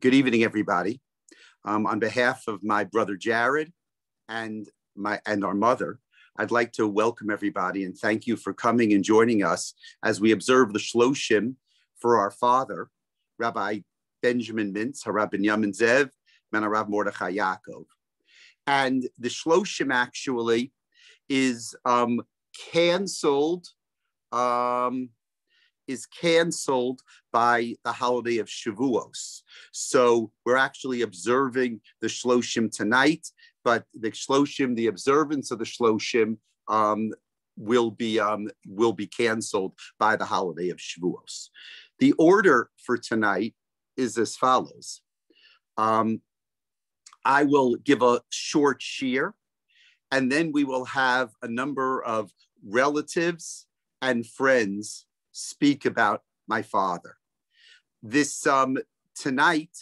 Good evening, everybody. On behalf of my brother Jared and our mother, I'd like to welcome everybody and thank you for coming and joining us as we observe the Shloshim for our father, Rabbi Benjamin Mintz, Harav Binyamin Zev, and Harav Mordechai Yaakov. And the Shloshim actually is canceled by the holiday of Shavuos. So we're actually observing the Shloshim tonight, but the Shloshim, the observance of the Shloshim will be canceled by the holiday of Shavuos. The order for tonight is as follows. I will give a short shiur, and then we will have a number of relatives and friends speak about my father. This tonight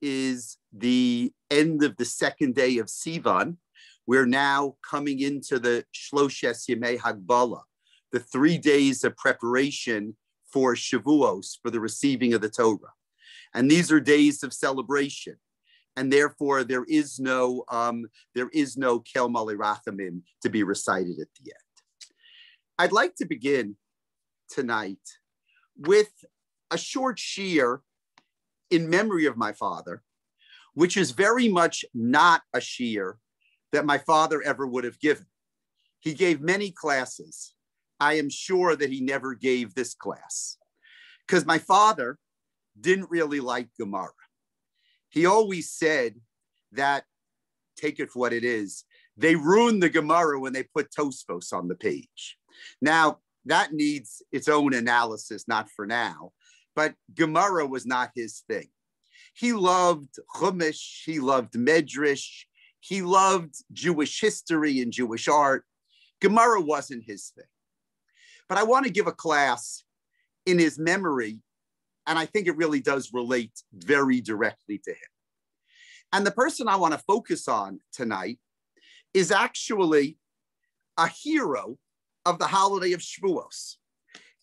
is the end of the second day of Sivan. We're now coming into the Shloshes Yemei Hagbala, the 3 days of preparation for Shavuos, for the receiving of the Torah. And these are days of celebration. And therefore there is no Kel Malei Rachamim to be recited at the end. I'd like to begin tonight with a short shiur in memory of my father, which is very much not a shiur that my father ever would have given. He gave many classes. I am sure that he never gave this class because my father didn't really like Gemara. He always said that, take it for what it is, they ruined the Gemara when they put Tosfos on the page. Now, that needs its own analysis, not for now, but Gemara was not his thing. He loved Chumash, he loved Medrash, he loved Jewish history and Jewish art. Gemara wasn't his thing. But I want to give a class in his memory, and I think it really does relate very directly to him. And the person I want to focus on tonight is actually a hero of the holiday of Shavuos.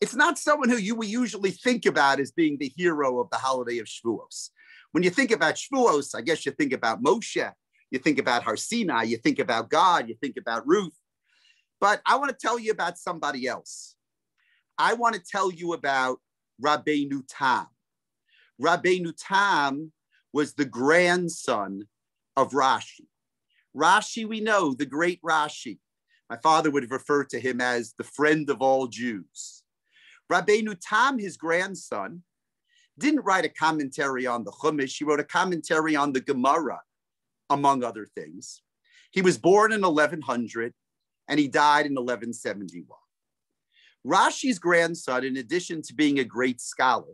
It's not someone who we usually think about as being the hero of the holiday of Shavuos. When you think about Shavuos, I guess you think about Moshe, you think about Har Sinai, you think about God, you think about Ruth. But I want to tell you about somebody else. I want to tell you about Rabbeinu Tam. Rabbeinu Tam was the grandson of Rashi. Rashi, we know, the great Rashi. My father would refer to him as the friend of all Jews. Rabbeinu Tam, his grandson, didn't write a commentary on the Chumash. He wrote a commentary on the Gemara, among other things. He was born in 1100 and he died in 1171. Rashi's grandson, in addition to being a great scholar,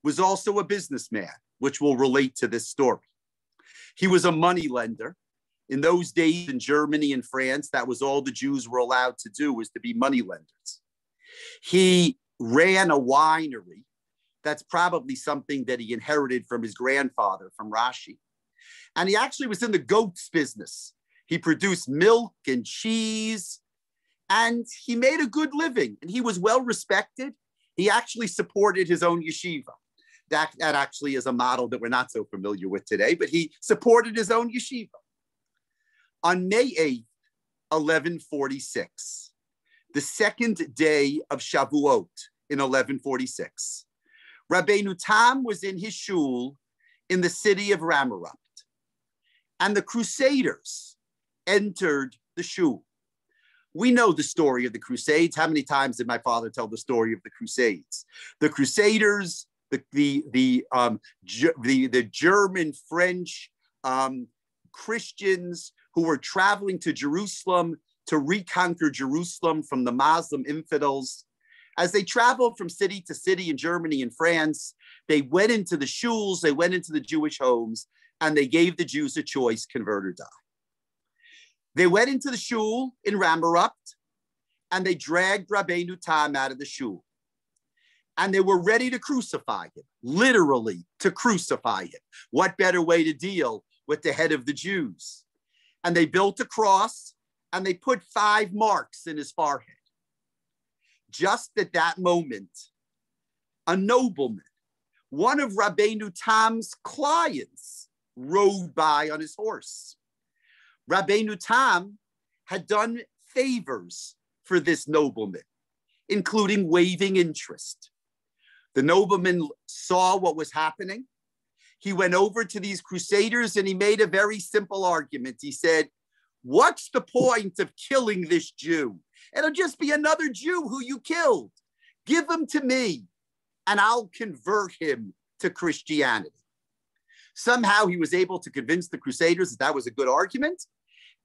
was also a businessman, which will relate to this story. He was a moneylender. In those days in Germany and France, that was all the Jews were allowed to do, was to be moneylenders. He ran a winery. That's probably something that he inherited from his grandfather, from Rashi. And he actually was in the goats business. He produced milk and cheese, and he made a good living, and he was well respected. He actually supported his own yeshiva. That actually is a model that we're not so familiar with today, but he supported his own yeshiva. On May 8th, 1146, the second day of Shavuot in 1146, Rabbeinu Tam was in his shul in the city of Ramerupt, and the Crusaders entered the shul. We know the story of the Crusades. How many times did my father tell the story of the Crusades? The Crusaders, the German, French Christians who were traveling to Jerusalem to reconquer Jerusalem from the Muslim infidels. As they traveled from city to city in Germany and France, they went into the shuls, they went into the Jewish homes, and they gave the Jews a choice, convert or die. They went into the shul in Ramerupt, and they dragged Rabbeinu Tam out of the shul. And they were ready to crucify him, literally to crucify him. What better way to deal with the head of the Jews? And they built a cross, and they put 5 marks in his forehead. Just at that moment, a nobleman one of Rabbeinu Tam's clients rode by on his horse. Rabbeinu Tam had done favors for this nobleman, including waiving interest. The nobleman saw what was happening. He went over to these crusaders and he made a very simple argument. He said, what's the point of killing this Jew? It'll just be another Jew who you killed. Give him to me and I'll convert him to Christianity. Somehow he was able to convince the crusaders that that was a good argument,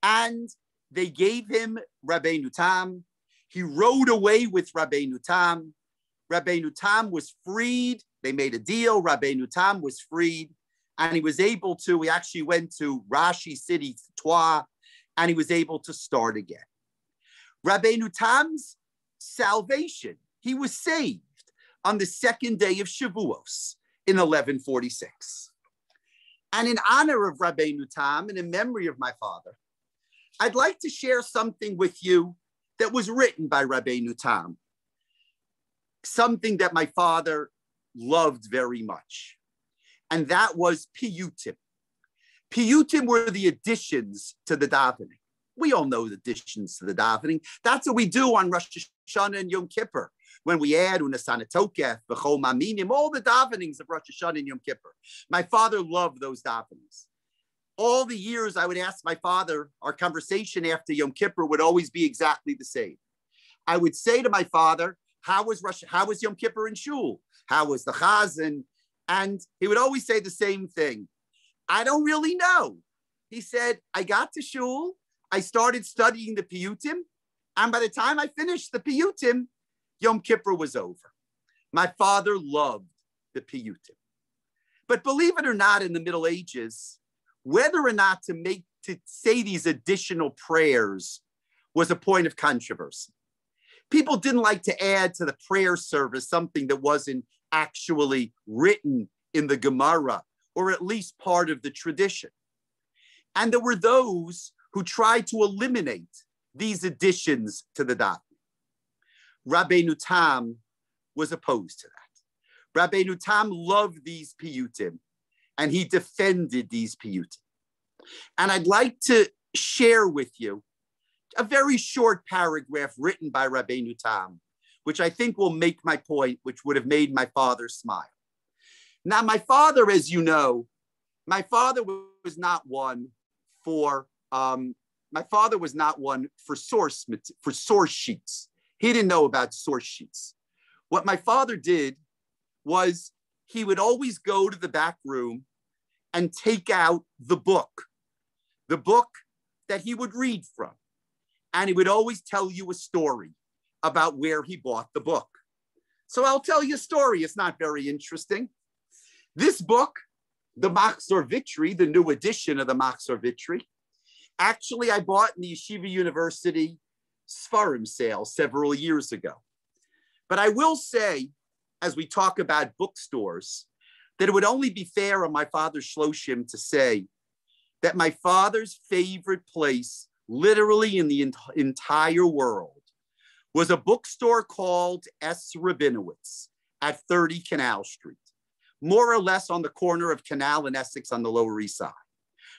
and they gave him Rabbeinu Tam. He rode away with Rabbeinu Tam. Rabbeinu Tam was freed. They made a deal. Rabbeinu Tam was freed, and he was able to, he actually went to Rashi city, Troyes, and he was able to start again. Rabbeinu Tam's salvation, he was saved on the second day of Shavuos in 1146. And in honor of Rabbeinu Tam and in memory of my father, I'd like to share something with you that was written by Rabbeinu Tam, something that my father loved very much, and that was piyutim. Piyutim were the additions to the davening. We all know the additions to the davening. That's what we do on Rosh Hashanah and Yom Kippur, when we add Unasana Tokef, V'chol Maminim, all the davenings of Rosh Hashanah and Yom Kippur. My father loved those davenings. All the years I would ask my father, our conversation after Yom Kippur would always be exactly the same. I would say to my father, how was Yom Kippur in Shul? How was the Chazan? And he would always say the same thing. I don't really know. He said, I got to Shul, I started studying the piyutim, and by the time I finished the piyutim, Yom Kippur was over. My father loved the piyutim. But believe it or not, in the Middle Ages, whether or not to say these additional prayers was a point of controversy. People didn't like to add to the prayer service something that wasn't actually written in the Gemara, or at least part of the tradition. And there were those who tried to eliminate these additions to the davening. Rabbeinu Tam was opposed to that. Rabbeinu Tam loved these piyutim, and he defended these piyutim. And I'd like to share with you a very short paragraph written by Rabbeinu Tam, which I think will make my point, which would have made my father smile. Now, my father, as you know, my father was not one for source sheets. He didn't know about source sheets. What my father did was he would always go to the back room and take out the book that he would read from. And he would always tell you a story about where he bought the book. So I'll tell you a story. It's not very interesting. This book, the Machzor Vitri, the new edition of the Machzor Vitri, actually I bought in the Yeshiva University Sfarim sale several years ago. But I will say, as we talk about bookstores, that it would only be fair on my father's Shloshim to say that my father's favorite place, literally in the entire world, was a bookstore called S. Rabinowitz at 30 Canal Street, more or less on the corner of Canal and Essex on the Lower East Side.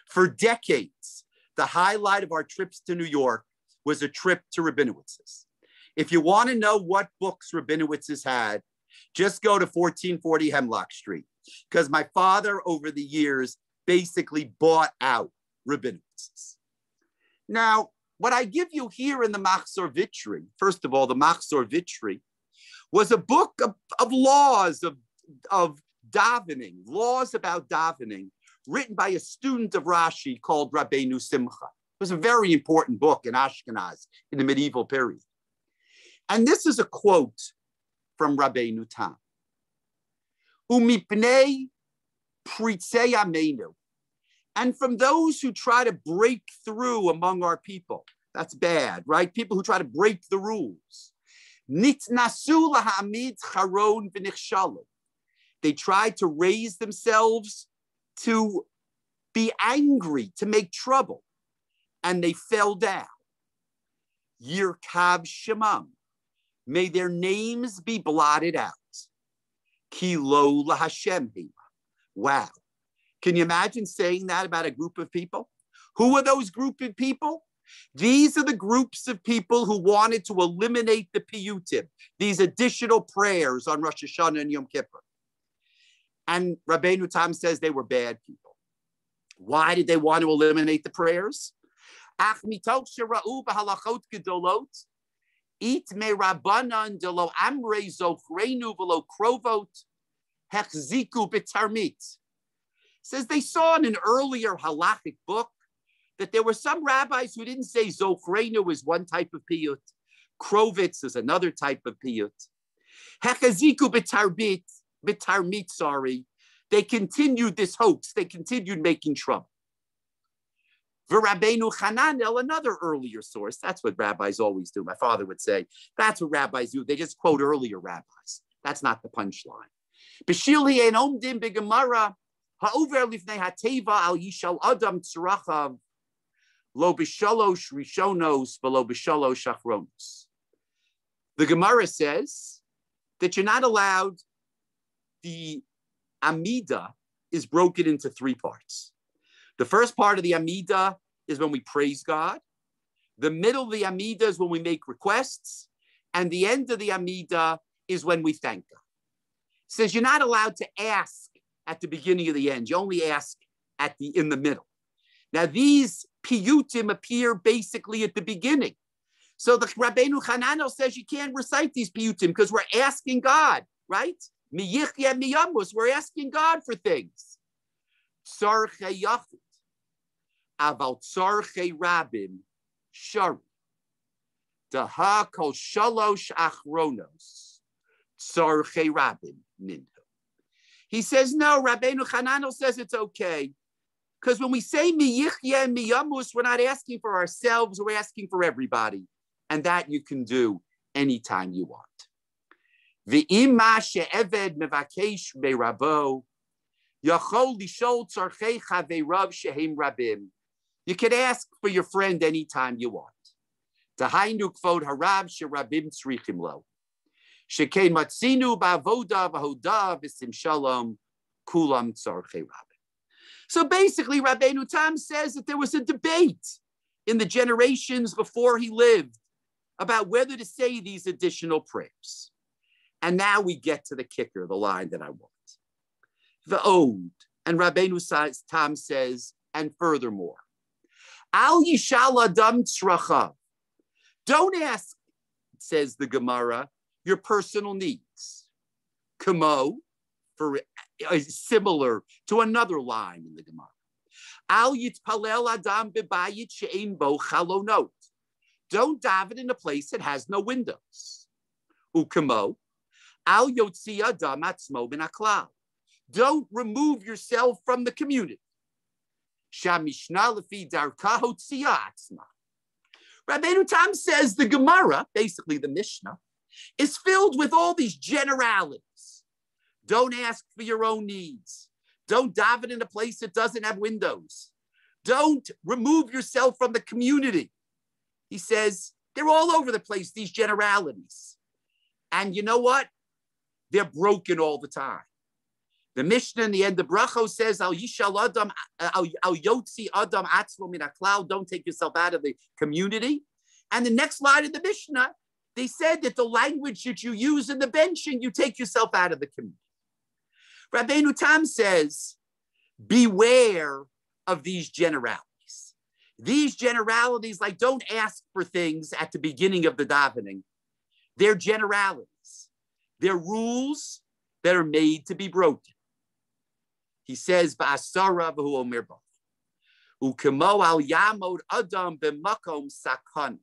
For decades, the highlight of our trips to New York was a trip to Rabinowitz's. If you want to know what books Rabinowitz's had, just go to 1440 Hemlock Street, because my father over the years basically bought out Rabinowitz's. Now, what I give you here in the Machzor Vitri, first of all, the Machzor Vitri was a book of laws of davening, laws about davening, written by a student of Rashi called Rabbeinu Simcha. It was a very important book in Ashkenaz in the medieval period. And this is a quote from Rabbeinu Tam. Umipnei pritzei amenu. And from those who try to break through among our people, that's bad, right? People who try to break the rules. Nitnasu lahamid charon v'nichshalu. They tried to raise themselves to be angry, to make trouble, and they fell down. Yirkav shemam. May their names be blotted out. Ki lo laHashem hima. Wow. Can you imagine saying that about a group of people? Who are those group of people? These are the groups of people who wanted to eliminate the piyutim, these additional prayers on Rosh Hashanah and Yom Kippur. And Rabbeinu Tam says they were bad people. Why did they want to eliminate the prayers? Ach mitoch shera'u b'halachot gedolot, it me rabbanan delo amrei zochreinu v'lo krovot hechziku b'tarmit. Says they saw in an earlier halakhic book that there were some rabbis who didn't say Zochreinu is one type of piyut, Krovitz is another type of piyut. Hekaziku bitarmit, sorry. They continued this hoax. They continued making trouble. V'Rabbeinu Chananel, another earlier source. That's what rabbis always do. My father would say, that's what rabbis do. They just quote earlier rabbis. That's not the punchline. B'shili ein omdim b'gemara ha'over lifnei hateva al yishal adam tzrachav lo b'shalosh rishonos v'lo b'shalosh achronos. The Gemara says that you're not allowed, the Amida is broken into three parts. The first part of the Amida is when we praise God. The middle of the Amida is when we make requests. And the end of the Amida is when we thank God. It says you're not allowed to ask at the beginning of the end. You only ask in the middle. Now, these piyutim appear basically at the beginning. So the Rabbeinu Chananel says you can't recite these piyutim because we're asking God, right? Miyichya miyamus, we're asking God for things. Tzarchei yachid, aval tzarchei rabim shari. Daha kol shalosh achronos, tzarchei rabim minhu. He says, no, Rabbeinu Chananel says it's okay. Because when we say miyichya and miyamus, we're not asking for ourselves, we're asking for everybody. And that you can do anytime you want. V'ima she'eved mevakesh be'rabo, yachol lishol tzarchei chaveirav shehem rabim. You can ask for your friend anytime you want. Tahainu kvod harav she'rabim tzrichim lo. She'kein matzinu ba'avoda v'hoda v'sim shalom kulam tzarchei rabim. So basically, Rabbeinu Tam says that there was a debate in the generations before he lived about whether to say these additional prayers. And now we get to the kicker, the line that I want. The Ode, and Rabbeinu Tam says, and furthermore, Al yishal adam tzrachav. Don't ask, says the Gemara, your personal needs. Kamo, similar to another line in the Gemara. Al yitpalel adam bebayit she'ein bo chalonot. Don't daven in a place that has no windows. Ukamo, al yotzi adam atzmo min haklal. Don't remove yourself from the community. Shamishna lefi darka hotzia atzma. Rabbeinu Tam says the Gemara, basically the Mishnah, is filled with all these generalities. Don't ask for your own needs. Don't daven in a place that doesn't have windows. Don't remove yourself from the community. He says, they're all over the place, these generalities. And you know what? They're broken all the time. The Mishnah in the end of Bracho says, Al yishal adam, al yotzi adam atzmo min haklal, don't take yourself out of the community. And the next line of the Mishnah, they said that the language that you use in the benching, you take yourself out of the community. Rabbeinu Tam says, beware of these generalities. These generalities, like don't ask for things at the beginning of the davening. They're generalities. They're rules that are made to be broken. He says, Ba'asara v'hu omer bo. Ukemo al yamod adam b'makom sakon.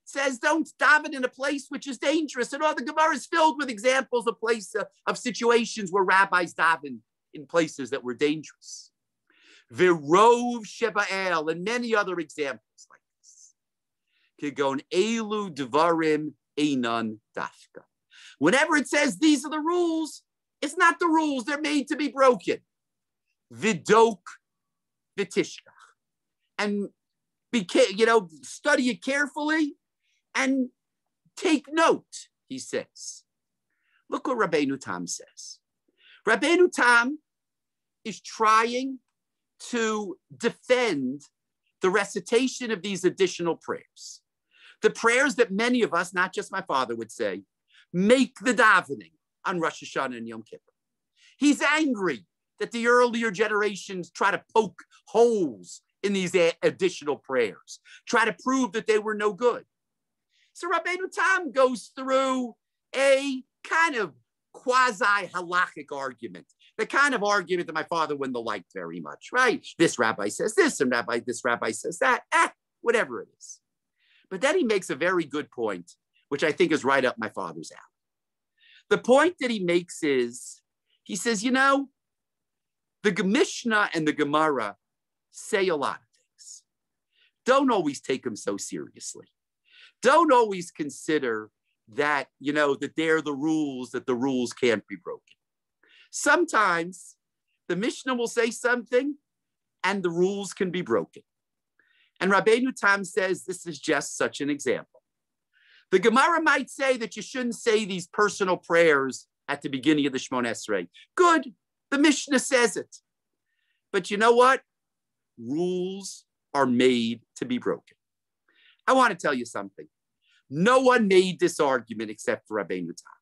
Says, don't daven in a place which is dangerous. And all the Gemara is filled with examples of situations where rabbis daven in places that were dangerous. Virov Sheba'el, and many other examples like this. Kigon Elu Devarim Einan Dafka. Whenever it says these are the rules, it's not the rules, they're made to be broken. Vidok Vitishkach. And study it carefully and take note, he says. Look what Rabbeinu Tam says. Rabbeinu Tam is trying to defend the recitation of these additional prayers. The prayers that many of us, not just my father, would say, make the davening on Rosh Hashanah and Yom Kippur. He's angry that the earlier generations try to poke holes in these additional prayers, try to prove that they were no good. So Rabbeinu Tam goes through a kind of quasi-halakhic argument, the kind of argument that my father wouldn't have liked very much, right? This rabbi says this, and this rabbi says that, whatever it is. But then he makes a very good point, which I think is right up my father's alley. The point that he makes is, he says, the Mishnah and the Gemara say a lot of things. Don't always take them so seriously. Don't always consider that, that they're the rules, that the rules can't be broken. Sometimes the Mishnah will say something and the rules can be broken. And Rabbeinu Tam says this is just such an example. The Gemara might say that you shouldn't say these personal prayers at the beginning of the Shmoneh Esrei. Good, the Mishnah says it. But you know what? Rules are made to be broken. I want to tell you something. No one made this argument except for Rabbeinu Tam.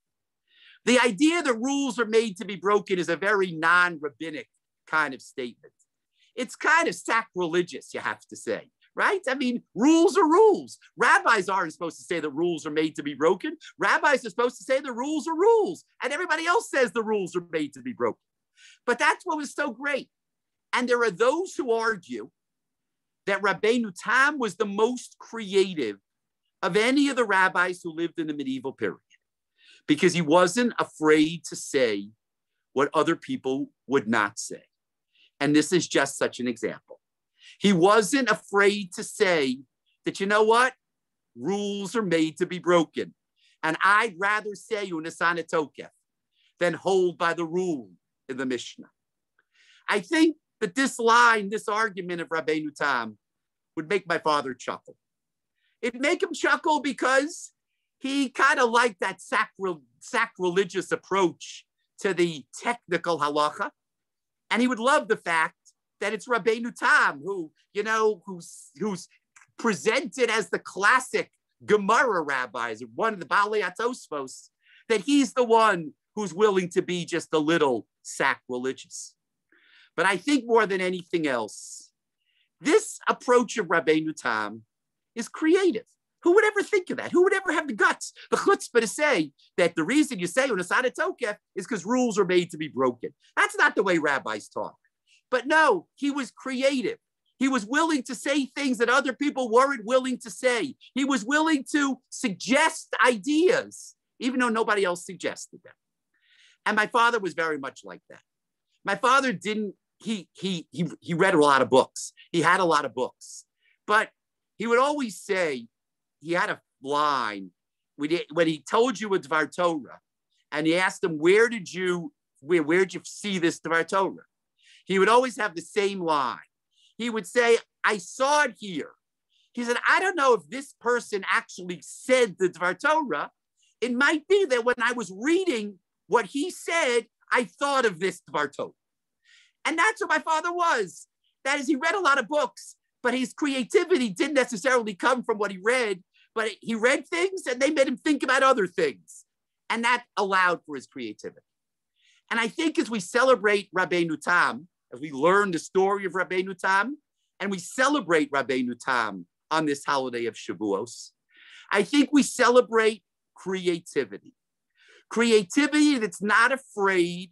The idea that rules are made to be broken is a very non-rabbinic kind of statement. It's kind of sacrilegious, you have to say, right? I mean, rules are rules. Rabbis aren't supposed to say the rules are made to be broken. Rabbis are supposed to say the rules are rules, and everybody else says the rules are made to be broken. But that's what was so great. And there are those who argue that Rabbeinu Tam was the most creative of any of the rabbis who lived in the medieval period, because he wasn't afraid to say what other people would not say. And this is just such an example. He wasn't afraid to say that, rules are made to be broken. And I'd rather say Unisana Tokef than hold by the rule in the Mishnah. I think that this argument of Rabbeinu Tam would make my father chuckle. It'd make him chuckle because he kind of liked that sacrilegious approach to the technical halacha. And he would love the fact that it's Rabbeinu Tam who's presented as the classic Gemara rabbis, one of the Baalei Atosfos, that he's the one who's willing to be just a little sacrilegious. But I think more than anything else, this approach of Rabbeinu Tam is creative. Who would ever think of that? Who would ever have the guts, the chutzpah to say that the reason you say Unisana Tokef is because rules are made to be broken? That's not the way rabbis talk. But no, he was creative. He was willing to say things that other people weren't willing to say. He was willing to suggest ideas, even though nobody else suggested them. And my father was very much like that. My father he read a lot of books. He had a lot of books. But he would always say, he had a line when he told you a Dvar Torah, and he asked him, where'd you see this Dvar Torah? He would always have the same line. He would say, I saw it here. He said, I don't know if this person actually said the Dvar Torah. It might be that when I was reading what he said, I thought of this Dvar Torah. And that's what my father was. That is, he read a lot of books, but his creativity didn't necessarily come from what he read, but he read things and they made him think about other things. And that allowed for his creativity. And I think as we celebrate Rabbeinu Tam, as we learn the story of Rabbeinu Tam, and we celebrate Rabbeinu Tam on this holiday of Shavuos, I think we celebrate creativity. Creativity that's not afraid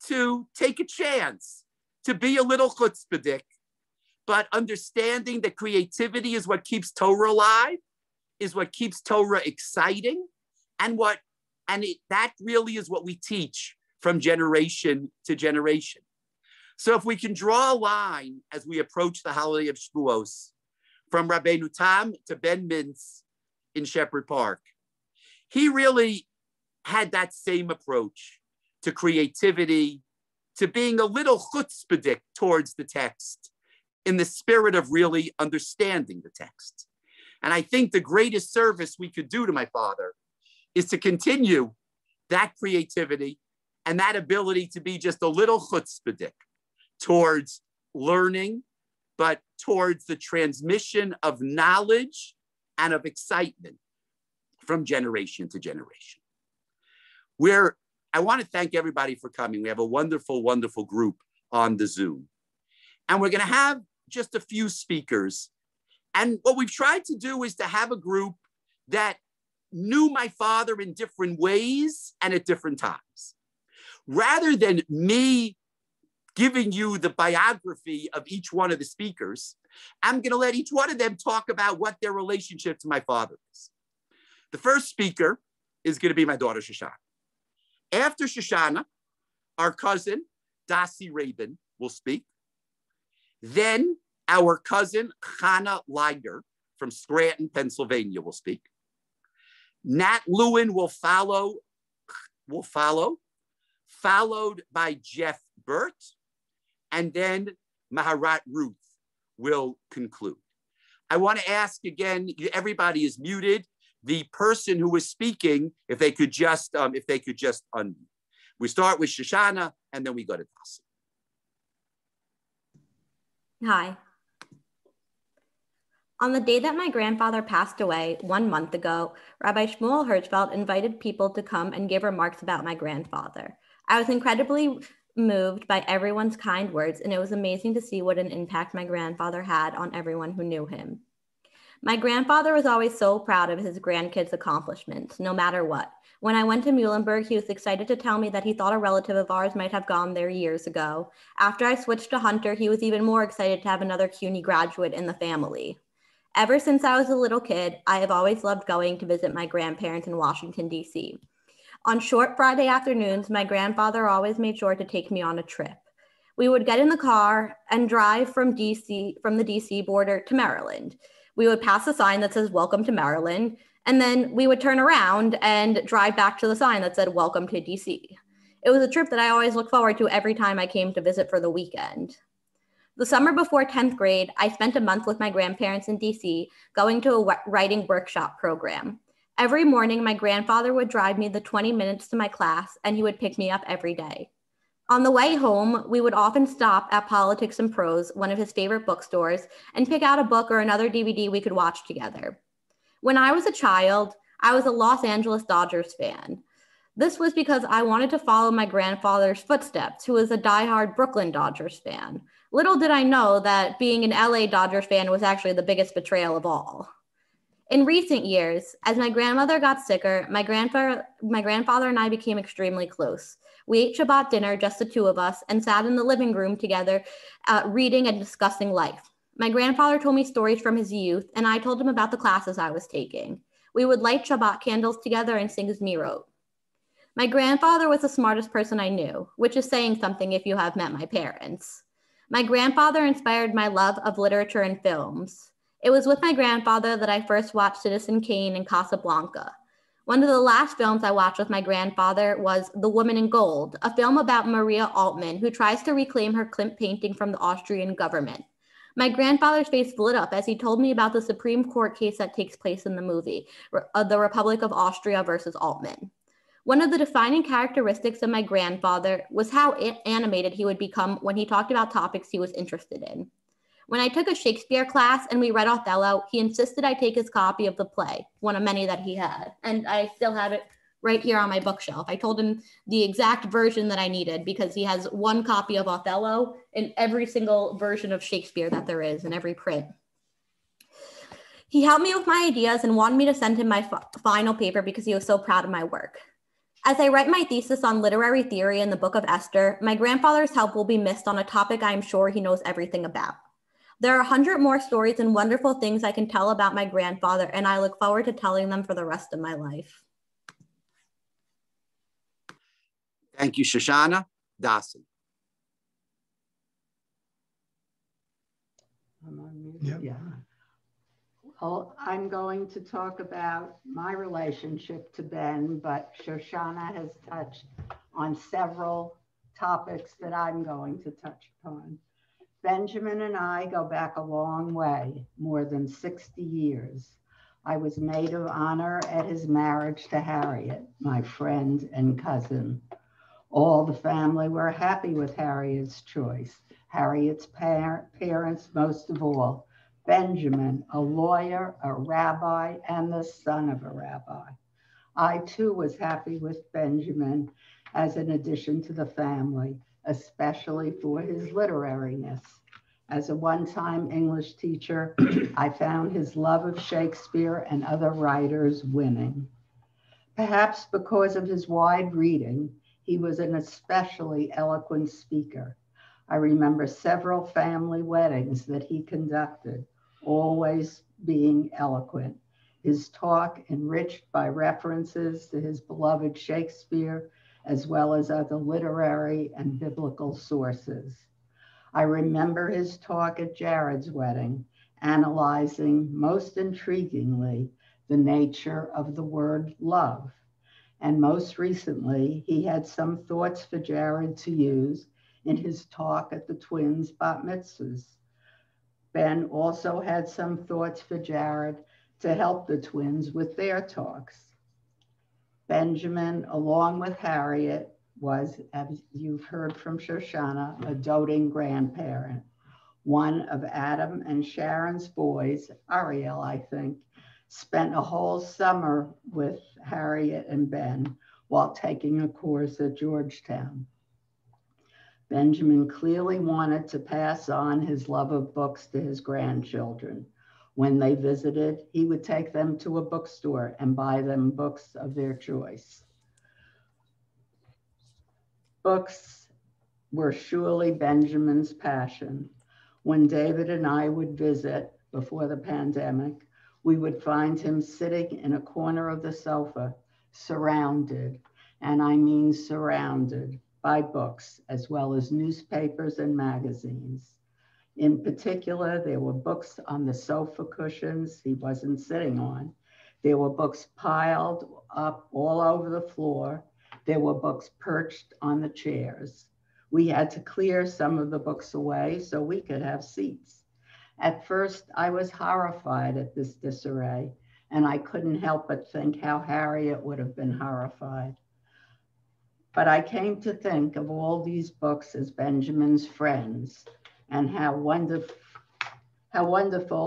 to take a chance, to be a little chutzpahdik, but understanding that creativity is what keeps Torah alive, is what keeps Torah exciting, and that really is what we teach from generation to generation. So if we can draw a line as we approach the holiday of Shavuos, from Rabbeinu Tam to Ben Mintz in Shepherd Park, he really had that same approach to creativity, to being a little chutzpahdik towards the text, in the spirit of really understanding the text. And I think the greatest service we could do to my father is to continue that creativity and that ability to be just a little chutzpahdik towards learning, but towards the transmission of knowledge and of excitement from generation to generation. I want to thank everybody for coming. We have a wonderful, wonderful group on the Zoom. And we're going to have just a few speakers. And what we've tried to do is to have a group that knew my father in different ways and at different times. Rather than me giving you the biography of each one of the speakers, I'm going to let each one of them talk about what their relationship to my father is. The first speaker is going to be my daughter, Shoshana. After Shoshana, our cousin, Dasi Rabin, will speak. Then our cousin, Chana Liger from Scranton, Pennsylvania, will speak. Nat Lewin will follow, followed by Jeff Burt, and then Maharat Ruth will conclude. I want to ask again, everybody is muted. The person who is speaking, if they could just unmute. We start with Shoshana, and then we go to Dasi. Hi. On the day that my grandfather passed away 1 month ago, Rabbi Shmuel Hirschfeld invited people to come and give remarks about my grandfather. I was incredibly moved by everyone's kind words, and it was amazing to see what an impact my grandfather had on everyone who knew him. My grandfather was always so proud of his grandkids' accomplishments, no matter what. When I went to Muhlenberg, he was excited to tell me that he thought a relative of ours might have gone there years ago. After I switched to Hunter, he was even more excited to have another CUNY graduate in the family. Ever since I was a little kid, I have always loved going to visit my grandparents in Washington, D.C. On short Friday afternoons, my grandfather always made sure to take me on a trip. We would get in the car and drive from the D.C. border to Maryland. We would pass a sign that says, "Welcome to Maryland," and then we would turn around and drive back to the sign that said, "Welcome to DC." It was a trip that I always looked forward to every time I came to visit for the weekend. The summer before 10th grade, I spent a month with my grandparents in DC, going to a writing workshop program. Every morning, my grandfather would drive me the 20 minutes to my class, and he would pick me up every day. On the way home, we would often stop at Politics and Prose, one of his favorite bookstores, and pick out a book or another DVD we could watch together. When I was a child, I was a Los Angeles Dodgers fan. This was because I wanted to follow my grandfather's footsteps, who was a diehard Brooklyn Dodgers fan. Little did I know that being an LA Dodgers fan was actually the biggest betrayal of all. In recent years, as my grandmother got sicker, my grandfather and I became extremely close. We ate Shabbat dinner, just the two of us, and sat in the living room together, reading and discussing life. My grandfather told me stories from his youth, and I told him about the classes I was taking. We would light Shabbat candles together and sing Zmirot. My grandfather was the smartest person I knew, which is saying something if you have met my parents. My grandfather inspired my love of literature and films. It was with my grandfather that I first watched Citizen Kane and Casablanca. One of the last films I watched with my grandfather was The Woman in Gold, a film about Maria Altman, who tries to reclaim her Klimt painting from the Austrian government. My grandfather's face lit up as he told me about the Supreme Court case that takes place in the movie, the Republic of Austria versus Altman. One of the defining characteristics of my grandfather was how animated he would become when he talked about topics he was interested in. When I took a Shakespeare class and we read Othello, he insisted I take his copy of the play, one of many that he had. And I still have it right here on my bookshelf. I told him the exact version that I needed because he has one copy of Othello in every single version of Shakespeare that there is in every print. He helped me with my ideas and wanted me to send him my final paper because he was so proud of my work. As I write my thesis on literary theory in the Book of Esther, my grandfather's help will be missed on a topic I am sure he knows everything about. There are 100 more stories and wonderful things I can tell about my grandfather, and I look forward to telling them for the rest of my life. Thank you, Shoshana. Dasi. I'm on mute. Yep. Yeah. Well, I'm going to talk about my relationship to Ben, but Shoshana has touched on several topics that I'm going to touch upon. Benjamin and I go back a long way, more than 60 years. I was maid of honor at his marriage to Harriet, my friend and cousin. All the family were happy with Harriet's choice. Harriet's parents, most of all, Benjamin, a lawyer, a rabbi, and the son of a rabbi. I too was happy with Benjamin as an addition to the family, especially for his literariness. As a one-time English teacher, I found his love of Shakespeare and other writers winning. Perhaps because of his wide reading, he was an especially eloquent speaker. I remember several family weddings that he conducted, always being eloquent. His talk enriched by references to his beloved Shakespeare, as well as other literary and biblical sources. I remember his talk at Jared's wedding, analyzing, most intriguingly, the nature of the word love. And most recently, he had some thoughts for Jared to use in his talk at the twins' bat mitzvahs. Ben also had some thoughts for Jared to help the twins with their talks. Benjamin, along with Harriet, was, as you've heard from Shoshana, a doting grandparent. One of Adam and Sharon's boys, Ariel, I think, spent a whole summer with Harriet and Ben while taking a course at Georgetown. Benjamin clearly wanted to pass on his love of books to his grandchildren. When they visited, he would take them to a bookstore and buy them books of their choice. Books were surely Benjamin's passion. When David and I would visit before the pandemic, we would find him sitting in a corner of the sofa, surrounded, and I mean surrounded, by books, as well as newspapers and magazines. In particular, there were books on the sofa cushions he wasn't sitting on. There were books piled up all over the floor. There were books perched on the chairs. We had to clear some of the books away so we could have seats. At first, I was horrified at this disarray, and I couldn't help but think how Harriet would have been horrified. But I came to think of all these books as Benjamin's friends, and how wonderful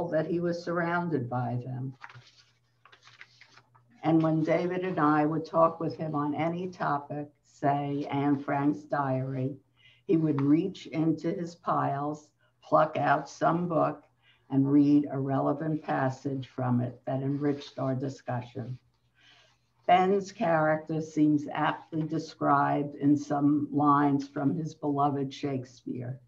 that he was surrounded by them. And when David and I would talk with him on any topic, say Anne Frank's diary, he would reach into his piles, pluck out some book, and read a relevant passage from it that enriched our discussion. Ben's character seems aptly described in some lines from his beloved Shakespeare.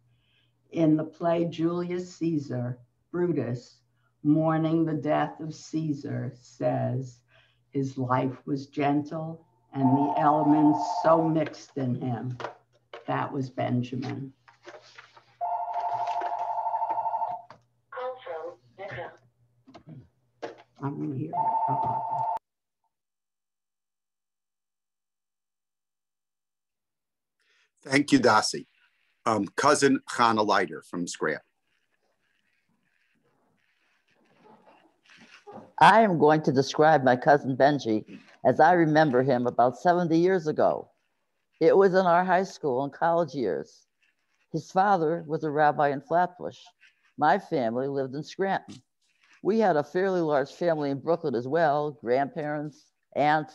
In the play Julius Caesar, Brutus, mourning the death of Caesar, says, his life was gentle and the elements so mixed in him. That was Benjamin. I'm going to hear it. Oh. Thank you, Dasi. Cousin Chana Leiter from Scranton. I am going to describe my cousin Benji as I remember him about 70 years ago. It was in our high school and college years. His father was a rabbi in Flatbush. My family lived in Scranton. We had a fairly large family in Brooklyn as well, grandparents, aunts,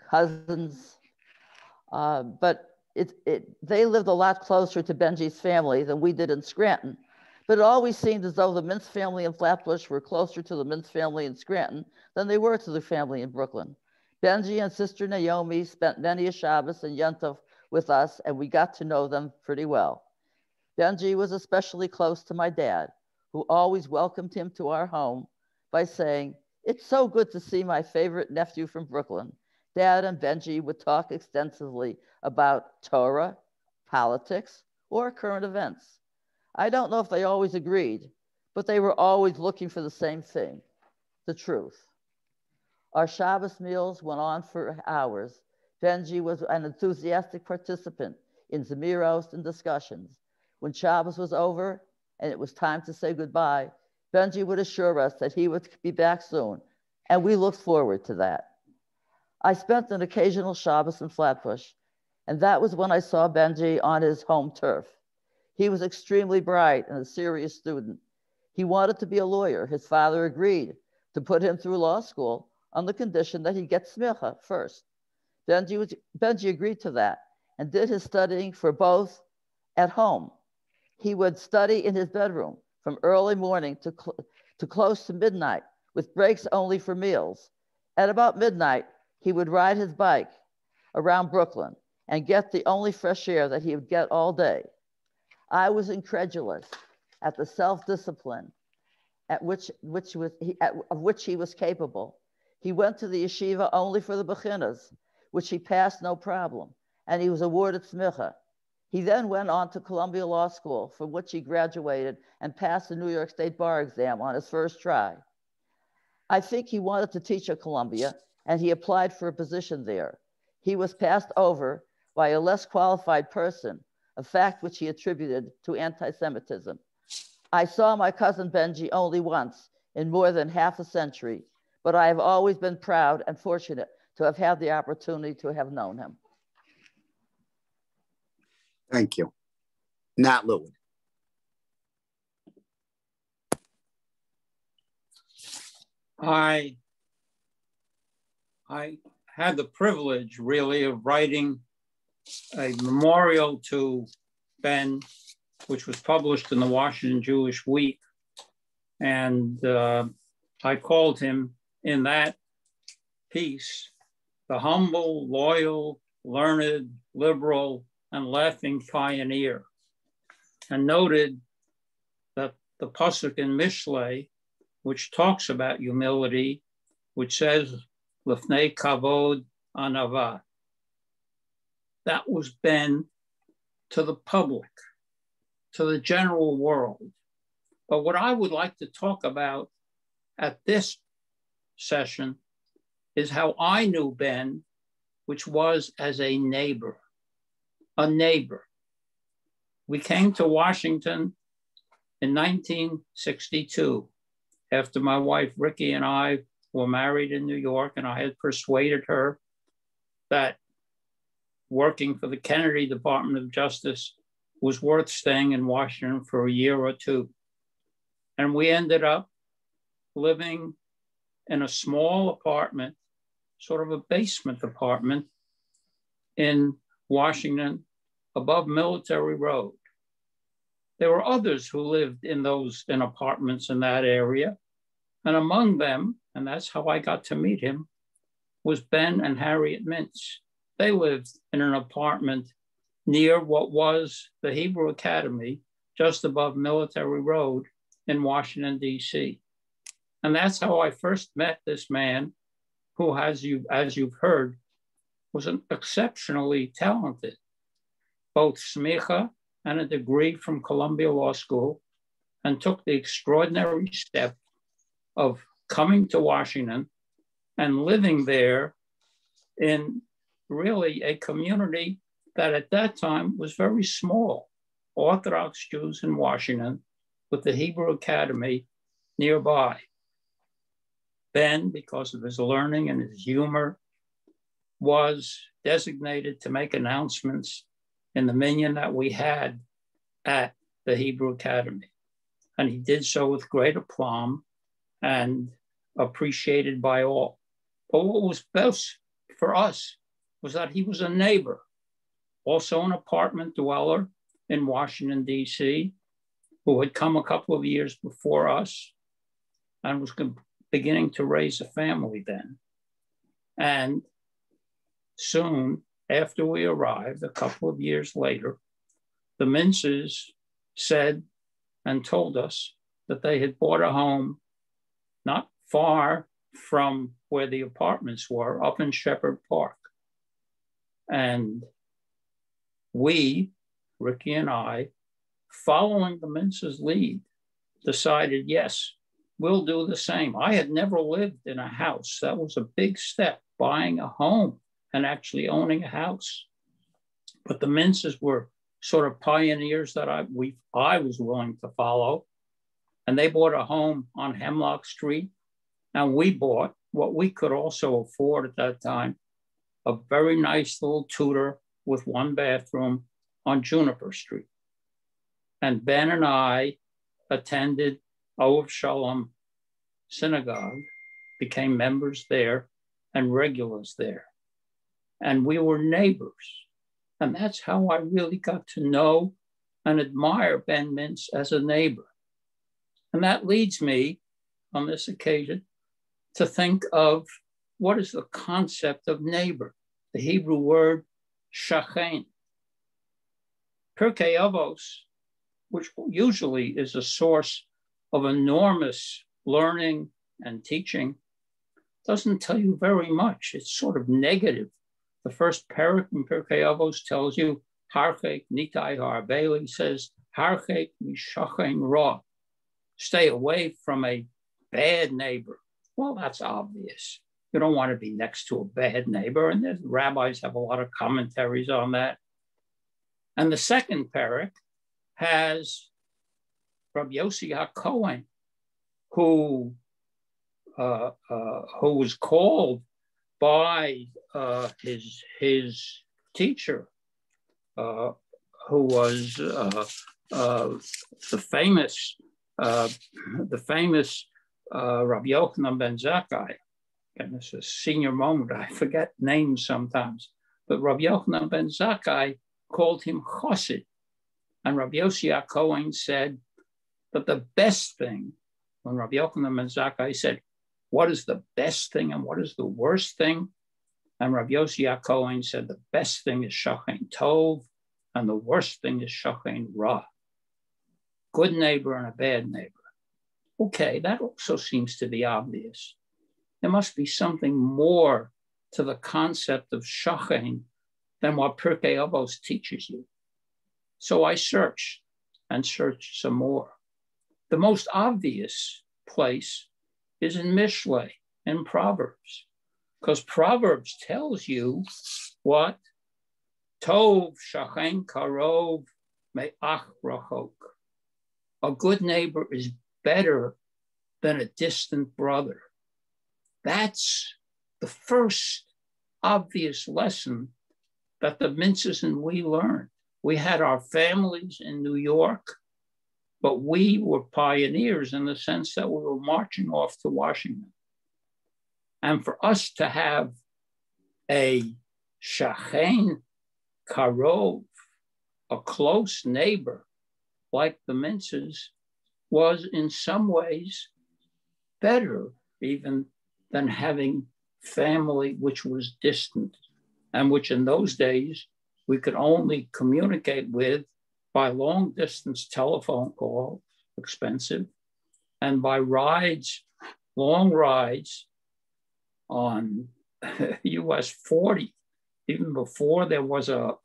cousins, but they lived a lot closer to Benji's family than we did in Scranton. But it always seemed as though the Mintz family in Flatbush were closer to the Mintz family in Scranton than they were to the family in Brooklyn. Benji and sister Naomi spent many a Shabbos and Yom with us, and we got to know them pretty well. Benji was especially close to my dad, who always welcomed him to our home by saying, "It's so good to see my favorite nephew from Brooklyn." Dad and Benji would talk extensively about Torah, politics, or current events. I don't know if they always agreed, but they were always looking for the same thing, the truth. Our Shabbos meals went on for hours. Benji was an enthusiastic participant in Zemiros and discussions. When Shabbos was over and it was time to say goodbye, Benji would assure us that he would be back soon, and we looked forward to that. I spent an occasional Shabbos in Flatbush, And that was when I saw Benji on his home turf. He was extremely bright and a serious student. He wanted to be a lawyer. His father agreed to put him through law school on the condition that he get smicha first. Benji agreed to that and did his studying for both at home. He would study in his bedroom from early morning to close to midnight, with breaks only for meals. At about midnight, he would ride his bike around Brooklyn and get the only fresh air that he would get all day. I was incredulous at the self-discipline of which he was capable. He went to the yeshiva only for the bechinas, which he passed no problem, and he was awarded smicha. He then went on to Columbia Law School, from which he graduated and passed the New York State bar exam on his first try. I think he wanted to teach at Columbia, and he applied for a position there. He was passed over by a less qualified person, a fact which he attributed to anti-Semitism. I saw my cousin Benji only once in more than half a century, but I have always been proud and fortunate to have had the opportunity to have known him. Thank you. Nat Lewin. I had the privilege, really, of writing a memorial to Ben, which was published in the Washington Jewish Week. And I called him in that piece the humble, loyal, learned, liberal, and laughing pioneer, and noted that the pasuk in Mishlei, which talks about humility, which says, Lefnei kavod anava. That was Ben to the public, to the general world. But what I would like to talk about at this session is how I knew Ben, which was as a neighbor. A neighbor. We came to Washington in 1962 after my wife Ricky and I were married in New York, and I had persuaded her that working for the Kennedy Department of Justice was worth staying in Washington for a year or two. And we ended up living in a small apartment, sort of a basement apartment in Washington above Military Road. There were others who lived in apartments in that area. And among them, and that's how I got to meet him, was Ben and Harriet Mintz. They lived in an apartment near what was the Hebrew Academy, just above Military Road in Washington, D.C. And that's how I first met this man who, as you've heard, was an exceptionally talented, both smicha and a degree from Columbia Law School, and took the extraordinary step of coming to Washington and living there in really a community that at that time was very small, Orthodox Jews in Washington, with the Hebrew Academy nearby. Ben, because of his learning and his humor, was designated to make announcements in the minyan that we had at the Hebrew Academy. And he did so with great aplomb and appreciated by all. But what was best for us was that he was a neighbor, also an apartment dweller in Washington, D.C., who had come a couple of years before us and was beginning to raise a family then. And soon after we arrived, a couple of years later, the Mintzes said and told us that they had bought a home not far from where the apartments were, up in Shepherd Park. And we, Ricky and I, following the Mintzes' lead, decided, yes, we'll do the same. I had never lived in a house. That was a big step, buying a home and actually owning a house. But the Mintzes were sort of pioneers that I was willing to follow. And they bought a home on Hemlock Street. And we bought what we could also afford at that time, a very nice little Tudor with one bathroom on Juniper Street. And Ben and I attended Oav Shalom Synagogue, became members there and regulars there. And we were neighbors. And that's how I really got to know and admire Ben Mintz as a neighbor. And that leads me on this occasion to think of what is the concept of neighbor, the Hebrew word shachen. Pirkei Avos, which usually is a source of enormous learning and teaching, doesn't tell you very much. It's sort of negative. The first parak in Pirkei Avos tells you, Harchek nitai harbeli, says, Harchek mishachen ra. Stay away from a bad neighbor. Well, that's obvious. You don't want to be next to a bad neighbor. And the rabbis have a lot of commentaries on that. And the second parak has Rabbi Yossi HaKohen, who was called by his teacher, who was the famous Rabbi Yochanan ben Zakkai. And this is a senior moment, I forget names sometimes, but Rabbi Yochanan ben Zakkai called him Chosid. And Rabbi Yossi HaKohen said that the best thing, when Rabbi Yochanan ben Zakkai said, what is the best thing and what is the worst thing? And Rabbi Yossi HaKohen said, the best thing is shachen tov, and the worst thing is shachen ra. Good neighbor and a bad neighbor. Okay, that also seems to be obvious. There must be something more to the concept of shachen than what Pirkei Avos teaches you. So I searched and searched some more. The most obvious place is in Mishlei, in Proverbs, because Proverbs tells you what? Tov shachen karov me'ach rachok. A good neighbor is better than a distant brother. That's the first obvious lesson that the Mintzes and we learned. We had our families in New York, but we were pioneers in the sense that we were marching off to Washington. And for us to have a shachen karov, a close neighbor like the Mintzes, was in some ways better even than having family which was distant and which in those days we could only communicate with by long distance telephone call, expensive, and by rides, long rides on US 40, even before there was a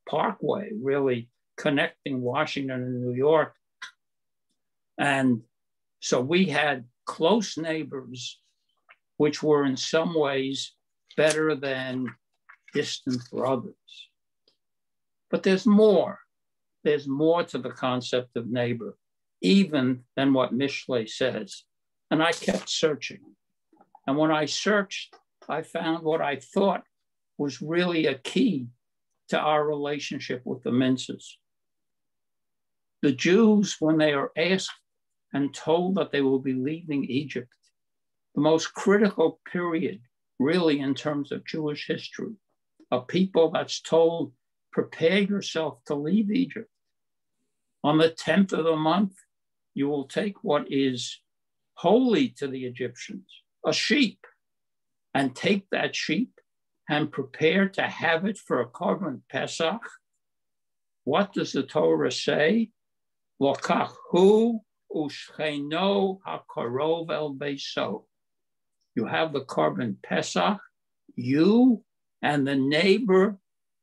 parkway really connecting Washington and New York. And so we had close neighbors, which were in some ways better than distant brothers. But there's more. There's more to the concept of neighbor, even than what Mishlei says. And I kept searching. And when I searched, I found what I thought was really a key to our relationship with the Mintzes. The Jews, when they are asked and told that they will be leaving Egypt, the most critical period, really, in terms of Jewish history, a people that's told, prepare yourself to leave Egypt. On the 10th of the month, you will take what is holy to the Egyptians, a sheep, and take that sheep and prepare to have it for a korban Pesach. What does the Torah say? Lokachu ushcheno hakarov el beiso. You have the korban Pesach, you and the neighbor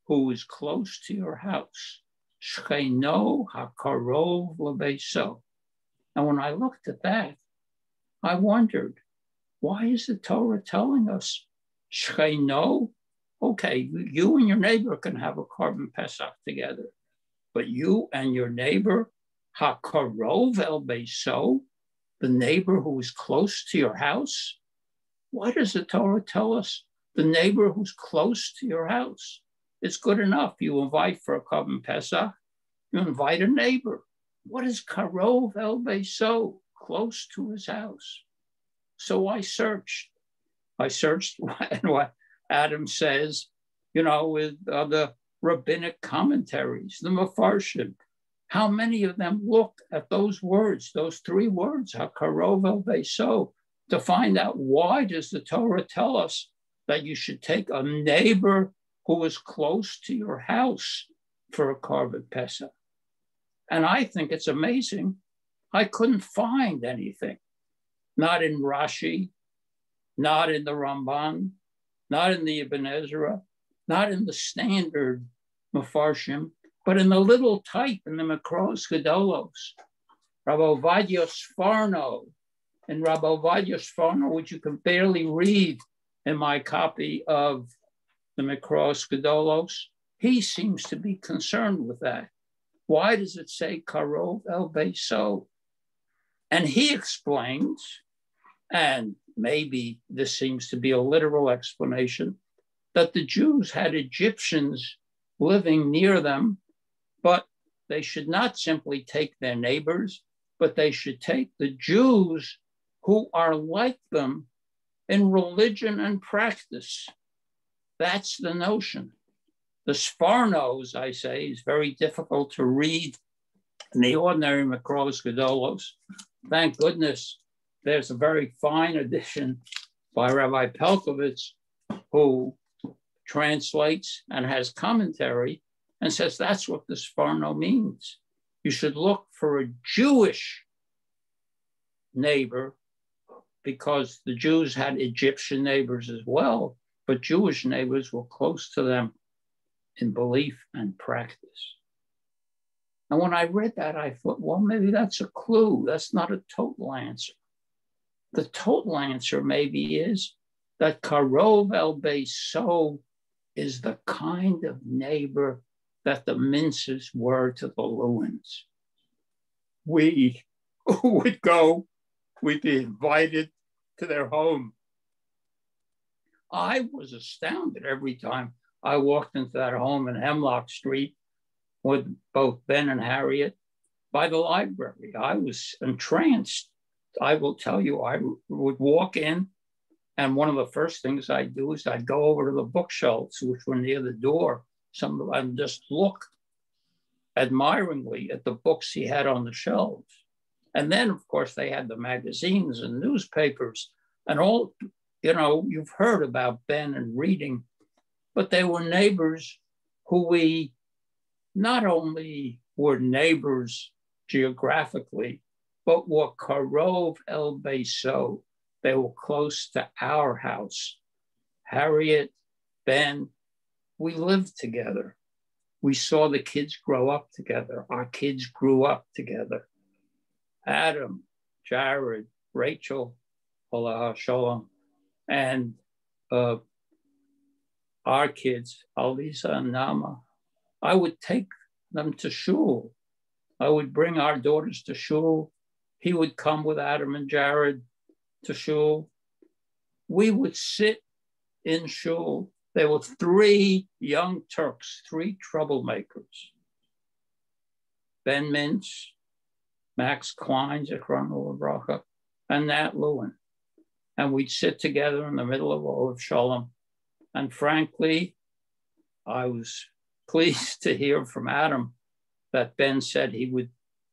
who is close to your house. Shcheno hakarov lebeiso. And when I looked at that, I wondered, why is the Torah telling us shcheno? Okay, you and your neighbor can have a korban Pesach together, but you and your neighbor, hakarov el beiso, the neighbor who is close to your house. Why does the Torah tell us the neighbor who's close to your house? It's good enough. You invite for a Korban Pesach, you invite a neighbor. What is Karov El Beiso? Close to his house. So I searched, and what Adam says, with other rabbinic commentaries, the Mefarshim, how many of them look at those words, those three words, HaKarov El Beiso, to find out why does the Torah tell us that you should take a neighbor who is close to your house for a Korban Pesach. And I think it's amazing. I couldn't find anything, not in Rashi, not in the Ramban, not in the Ibn Ezra, not in the standard Mefarshim, but in the little type in the Mikros Gedolos. Rabbi Ovadia Sforno, and Rabbi Ovadia Sforno, which you can barely read in my copy of the Mikros Gedolos, he seems to be concerned with that. Why does it say Karov El Beiso? And he explains, and maybe this seems to be a literal explanation, that the Jews had Egyptians living near them, but they should not simply take their neighbors, but they should take the Jews who are like them in religion and practice. That's the notion. The Sfornos, I say, is very difficult to read in the ordinary Mikros Gedolos. Thank goodness there's a very fine edition by Rabbi Pelkovitz, who translates and has commentary and says that's what the Sforno means. You should look for a Jewish neighbor, because the Jews had Egyptian neighbors as well, but Jewish neighbors were close to them in belief and practice. And when I read that, I thought, well, maybe that's a clue. That's not a total answer. The total answer maybe is that Karov El Beiso is the kind of neighbor that the Mintzes were to the Lewins. We would go, we'd be invited to their home. I was astounded every time I walked into that home in Hemlock Street with both Ben and Harriet by the library. I was entranced. I will tell you, I would walk in, and one of the first things I'd do is I'd go over to the bookshelves, which were near the door, and just look admiringly at the books he had on the shelves. And then, of course, they had the magazines and newspapers and all, you've heard about Ben and reading, but they were neighbors who we not only were neighbors geographically, but were Karov El Beiso. They were close to our house. Harriet, Ben, we lived together. We saw the kids grow up together. Our kids grew up together. Adam, Jared, Rachel, Olah Shalom, and our kids, Alisa and Nama. I would take them to shul. I would bring our daughters to shul. He would come with Adam and Jared to shul. We would sit in shul. There were 3 young Turks, 3 troublemakers. Ben Mintz, Max Klein, Zichrono Livracha, and Nat Lewin. And we'd sit together in the middle of Olav Shalom. And frankly, I was pleased to hear from Adam that Ben said he would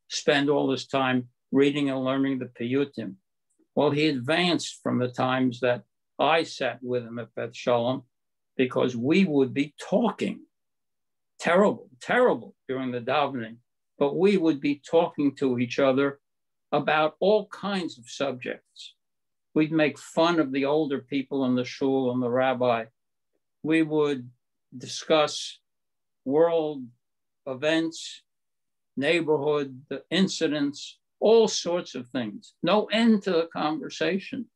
spend all his time reading and learning the Piyutim. Well, he advanced from the times that I sat with him at Beth Shalom, because we would be talking, terrible during the davening, but we would be talking to each other about all kinds of subjects. We'd make fun of the older people in the shul and the rabbi. We would discuss world events, neighborhood incidents, all sorts of things. No end to the conversation.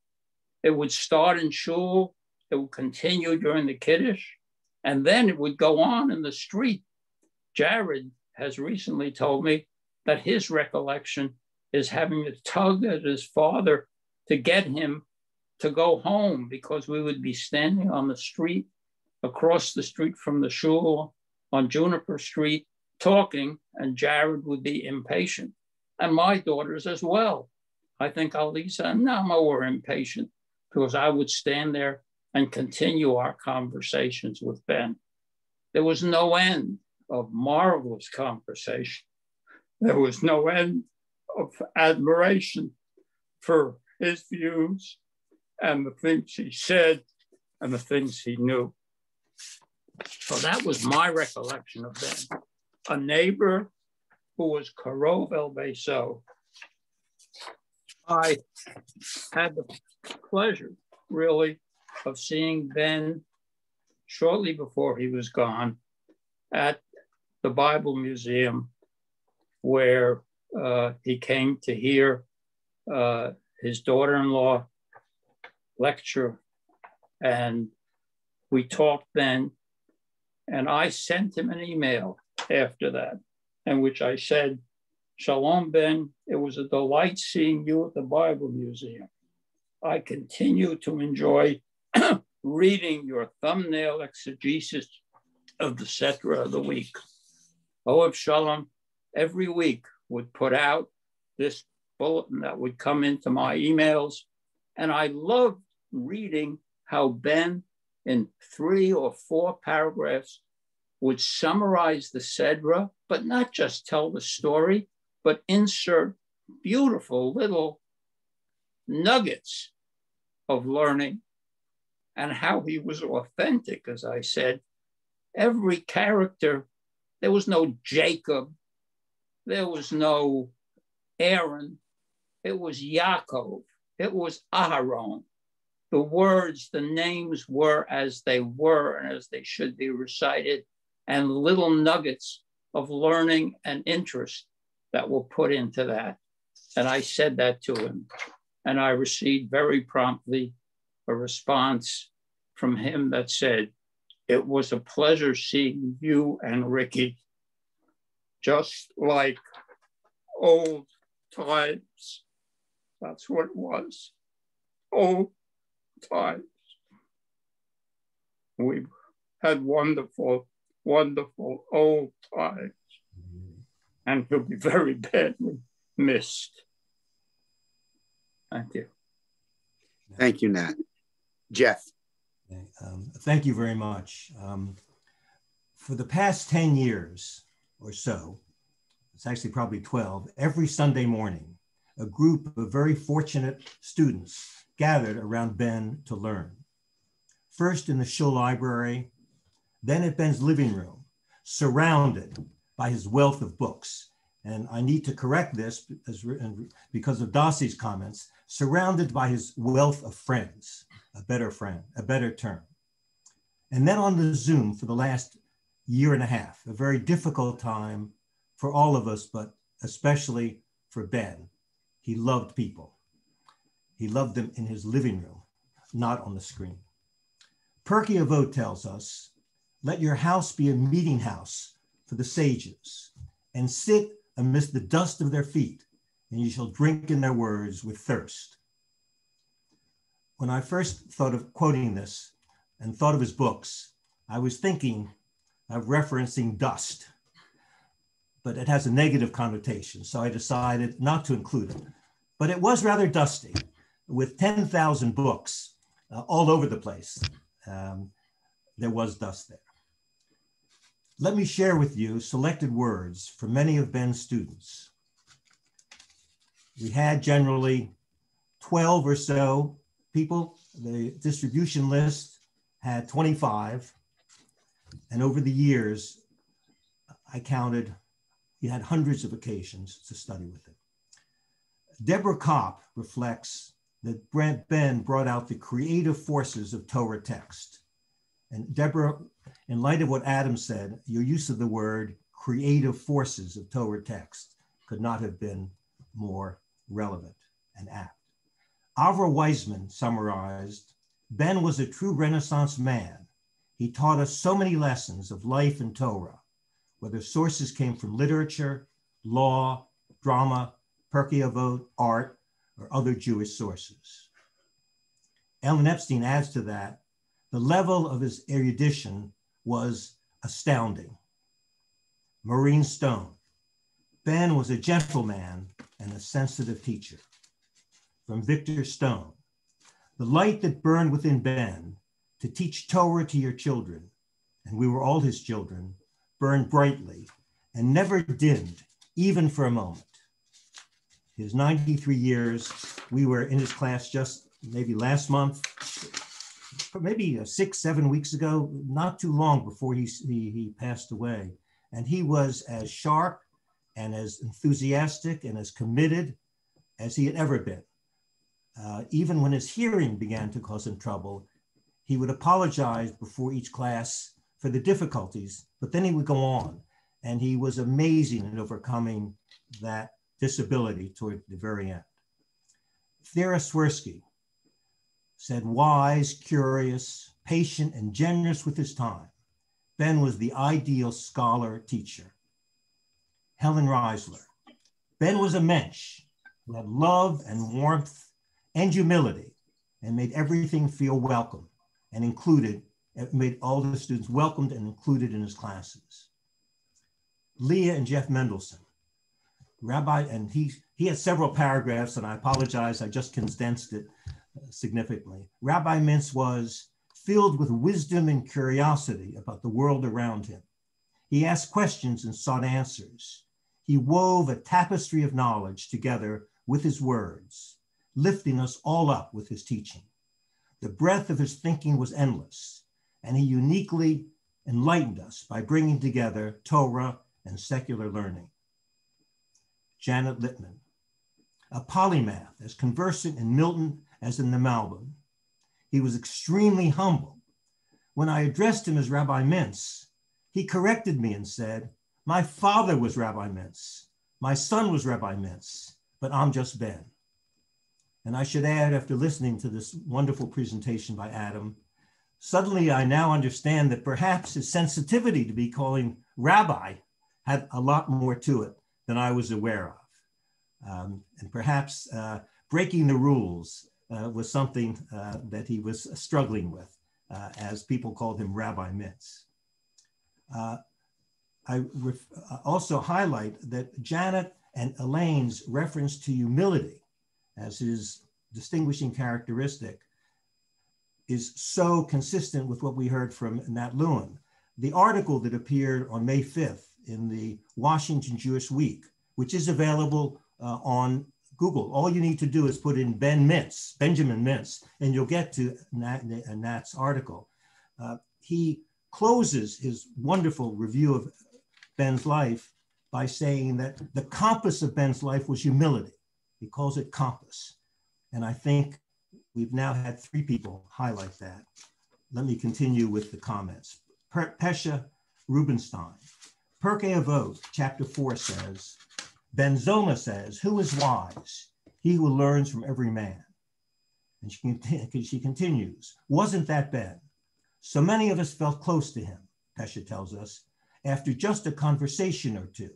It would start in shul, it would continue during the Kiddush, and then it would go on in the street. Jared has recently told me that his recollection is having to tug at his father to get him to go home, because we would be standing on the street across the street from the shul on Juniper Street talking, and Jared would be impatient. And my daughters as well. I think Alisa and Nama were impatient because I would stand there and continue our conversations with Ben. There was no end of marvelous conversation. There was no end of admiration for his views and the things he said and the things he knew. So that was my recollection of Ben. A neighbor who was Karov El Beiso. I had the pleasure, really, of seeing Ben shortly before he was gone at the Bible Museum, where he came to hear his daughter-in-law lecture. And we talked then, and I sent him an email after that, in which I said, "Shalom, Ben, it was a delight seeing you at the Bible Museum. I continue to enjoy reading your thumbnail exegesis of the Setra of the week. Ohev Shalom every week would put out this bulletin that would come into my emails, and I loved reading how Ben, in 3 or 4 paragraphs, would summarize the Sedra, but not just tell the story, but insert beautiful little nuggets of learning, and how he was authentic, as I said. Every character, there was no Jacob, there was no Aaron, it was Yaakov, it was Aharon. The words, the names were as they were and as they should be recited, and little nuggets of learning and interest that were put into that. And I said that to him. And I received very promptly a response from him that said, "It was a pleasure seeing you and Ricky, just like old times." That's what it was, old times. We had wonderful, wonderful old times. And he'll be very badly missed. Thank you. Thank you, Nat. Jeff. Thank you very much. For the past 10 years or so, it's actually probably 12, every Sunday morning, a group of very fortunate students gathered around Ben to learn. First in the shul library, then at Ben's living room, surrounded by his wealth of books. And I need to correct this because of Daci's comments, surrounded by his wealth of friends, a better term. And then on the Zoom for the last year and a half, a very difficult time for all of us, but especially for Ben. He loved people. He loved them in his living room, not on the screen. Pirkei Avot tells us, "Let your house be a meeting house for the sages, and sit amidst the dust of their feet, and you shall drink in their words with thirst." When I first thought of quoting this and thought of his books, I was thinking of referencing dust, but it has a negative connotation, so I decided not to include it. But it was rather dusty, with 10,000 books all over the place. There was dust there. Let me share with you selected words from many of Ben's students. We had generally 12 or so people. The distribution list had 25. And over the years, I counted, we had hundreds of occasions to study with it. Deborah Kopp reflects that Ben brought out the creative forces of Torah text. And Deborah, in light of what Adam said, your use of the word creative forces of Torah text could not have been more relevant and apt. Avra Weizmann summarized, Ben was a true Renaissance man. He taught us so many lessons of life and Torah, whether sources came from literature, law, drama, Pirkei Avot, art, or other Jewish sources. Ellen Epstein adds to that, The level of his erudition was astounding. Maureen Stone. Ben was a gentleman and a sensitive teacher. From Victor Stone. The light that burned within Ben to teach Torah to your children, and we were all his children, burned brightly and never dimmed, even for a moment. His 93 years, we were in his class just maybe last month, maybe 6, 7 weeks ago, not too long before he passed away. And he was as sharp and as enthusiastic and as committed as he had ever been. Even when his hearing began to cause him trouble, he would apologize before each class for the difficulties, but then he would go on. And he was amazing in overcoming that disability toward the very end. Thera Swirsky said, wise, curious, patient, and generous with his time. Ben was the ideal scholar teacher. Helen Reisler. Ben was a mensch who had love and warmth and humility and made everything feel welcome and included, made all the students welcomed and included in his classes. Leah and Jeff Mendelson. Rabbi, and he had several paragraphs, and I apologize, I just condensed it significantly. Rabbi Mintz was filled with wisdom and curiosity about the world around him. He asked questions and sought answers. He wove a tapestry of knowledge together with his words, lifting us all up with his teaching. The breadth of his thinking was endless, and he uniquely enlightened us by bringing together Torah and secular learning. Janet Littman, a polymath, as conversant in Milton as in the Malbim. He was extremely humble. When I addressed him as Rabbi Mintz, he corrected me and said, my father was Rabbi Mintz, my son was Rabbi Mintz, but I'm just Ben. And I should add, after listening to this wonderful presentation by Adam, suddenly I now understand that perhaps his sensitivity to be calling rabbi had a lot more to it than I was aware of. And perhaps breaking the rules was something that he was struggling with, as people called him Rabbi Mintz. I also highlight that Janet and Elaine's reference to humility as his distinguishing characteristic is so consistent with what we heard from Nat Lewin. The article that appeared on May 5th in the Washington Jewish Week, which is available on Google. All you need to do is put in Ben Mintz, Benjamin Mintz, and you'll get to Nat's article. He closes his wonderful review of Ben's life by saying that the compass of Ben's life was humility. He calls it compass. And I think we've now had 3 people highlight that. Let me continue with the comments. Pesha Rubenstein. Pirkei Avot, chapter 4 says, Ben Zoma says, who is wise? He who learns from every man. And she continues, wasn't that Ben? So many of us felt close to him, Pesha tells us, after just a conversation or two.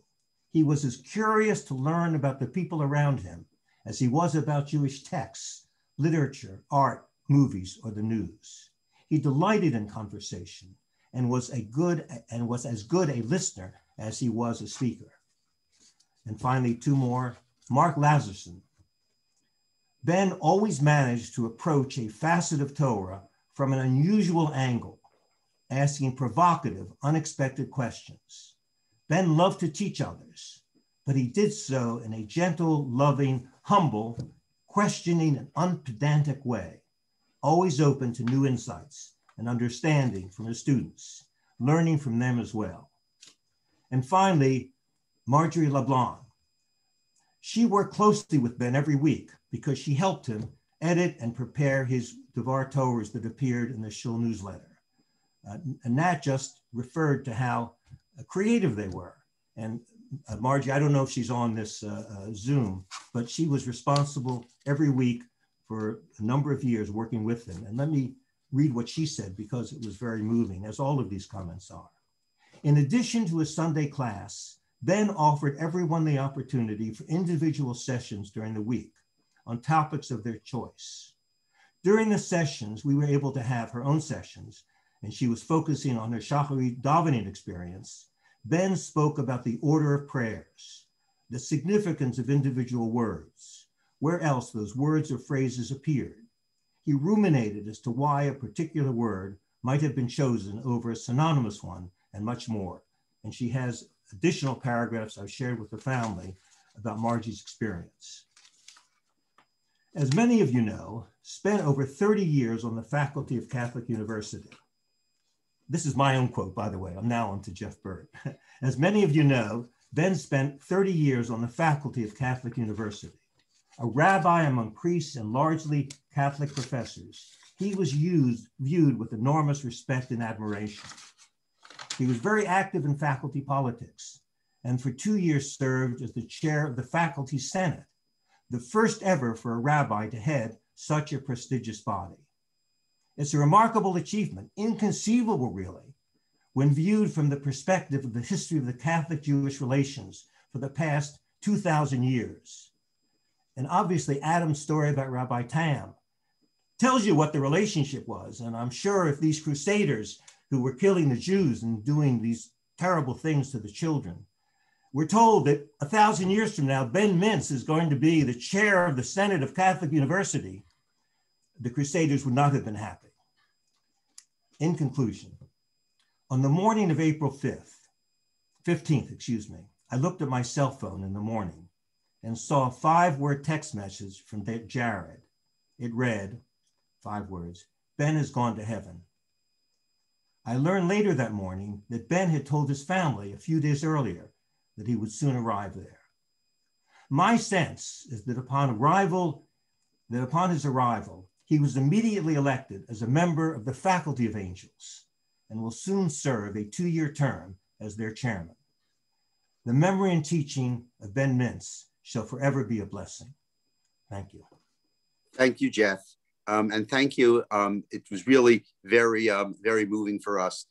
He was as curious to learn about the people around him as he was about Jewish texts, literature, art, movies, or the news. He delighted in conversation and was as good a listener as he was a speaker. And finally, 2 more. Mark Lazarson. Ben always managed to approach a facet of Torah from an unusual angle, asking provocative, unexpected questions. Ben loved to teach others, but he did so in a gentle, loving, humble, questioning, and unpedantic way, always open to new insights and understanding from his students, learning from them as well. And finally, Marjorie LeBlanc. She worked closely with Ben every week because she helped him edit and prepare his Devar Torahs that appeared in the Shul newsletter. And Nat just referred to how creative they were. And Margie, I don't know if she's on this Zoom, but she was responsible every week for a number of years working with him. And let me read what she said because it was very moving, as all of these comments are. In addition to his Sunday class, Ben offered everyone the opportunity for individual sessions during the week on topics of their choice. During the sessions, we were able to have her own sessions, and she was focusing on her Shacharit davening experience. Ben spoke about the order of prayers, the significance of individual words, where else those words or phrases appeared. He ruminated as to why a particular word might have been chosen over a synonymous one, and much more. And she has additional paragraphs I've shared with the family about Margie's experience. As many of you know, spent over 30 years on the faculty of Catholic University. This is my own quote, by the way. I'm now on to Jeff Burt. As many of you know, Ben spent 30 years on the faculty of Catholic University. A rabbi among priests and largely Catholic professors, he was viewed with enormous respect and admiration. He was very active in faculty politics, and for 2 years served as the chair of the Faculty Senate, the first ever for a rabbi to head such a prestigious body. It's a remarkable achievement, inconceivable really, when viewed from the perspective of the history of the Catholic-Jewish relations for the past 2,000 years. And obviously Adam's story about Rabbi Tam tells you what the relationship was. And I'm sure if these crusaders who were killing the Jews and doing these terrible things to the children, we're told that 1,000 years from now, Ben Mintz is going to be the chair of the Senate of Catholic University, the crusaders would not have been happy. In conclusion, on the morning of April 15th, I looked at my cell phone in the morning and saw a 5-word text message from Jared. It read, 5 words, Ben has gone to heaven. I learned later that morning that Ben had told his family a few days earlier that he would soon arrive there. My sense is that upon his arrival, he was immediately elected as a member of the Faculty of Angels and will soon serve a 2-year term as their chairman. The memory and teaching of Ben Mintz shall forever be a blessing. Thank you. Thank you, Jeff. And thank you. It was really very, very moving for us